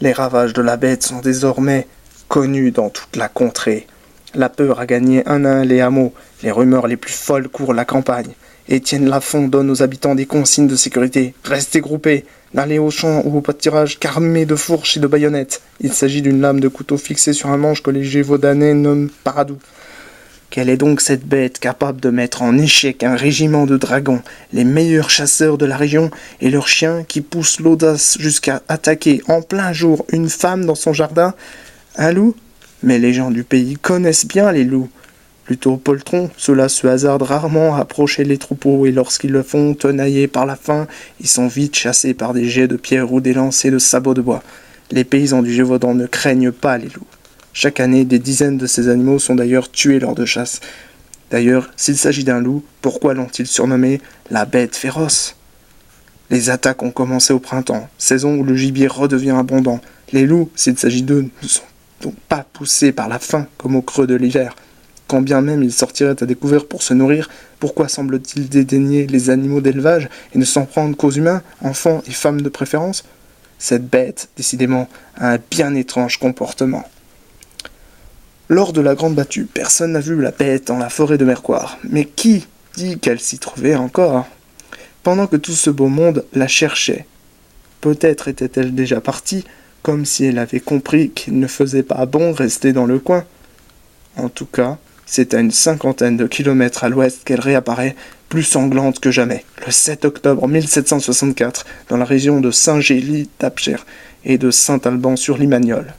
Les ravages de la bête sont désormais connus dans toute la contrée. La peur a gagné un à un les hameaux, les rumeurs les plus folles courent la campagne. Étienne Lafont donne aux habitants des consignes de sécurité. Restez groupés, n'allez au champ ou au pâturage qu'armés de fourches et de baïonnettes. Il s'agit d'une lame de couteau fixée sur un manche que les Gévaudanais nomment Paradou. Quelle est donc cette bête capable de mettre en échec un régiment de dragons, les meilleurs chasseurs de la région et leurs chiens qui poussent l'audace jusqu'à attaquer en plein jour une femme dans son jardin? Un loup? Mais les gens du pays connaissent bien les loups. Plutôt poltrons, ceux-là se hasardent rarement à approcher les troupeaux et lorsqu'ils le font, tenaillés par la faim, ils sont vite chassés par des jets de pierre ou des lancers de sabots de bois. Les paysans du Gévaudan ne craignent pas les loups. Chaque année, des dizaines de ces animaux sont d'ailleurs tués lors de chasse. D'ailleurs, s'il s'agit d'un loup, pourquoi l'ont-ils surnommé la bête féroce? Les attaques ont commencé au printemps, saison où le gibier redevient abondant. Les loups, s'il s'agit d'eux, ne sont donc pas poussés par la faim comme au creux de l'hiver. Quand bien même ils sortiraient à découvert pour se nourrir, pourquoi semble-t-il dédaigner les animaux d'élevage et ne s'en prendre qu'aux humains, enfants et femmes de préférence? Cette bête, décidément, a un bien étrange comportement. Lors de la grande battue, personne n'a vu la bête dans la forêt de Mercoire. Mais qui dit qu'elle s'y trouvait encore? Pendant que tout ce beau monde la cherchait. Peut-être était-elle déjà partie, comme si elle avait compris qu'il ne faisait pas bon rester dans le coin. En tout cas, c'est à une 50aine de kilomètres à l'ouest qu'elle réapparaît, plus sanglante que jamais, le 7 octobre 1764, dans la région de Saint-Gély-d'Apcher et de Saint-Alban-sur-Limagnole.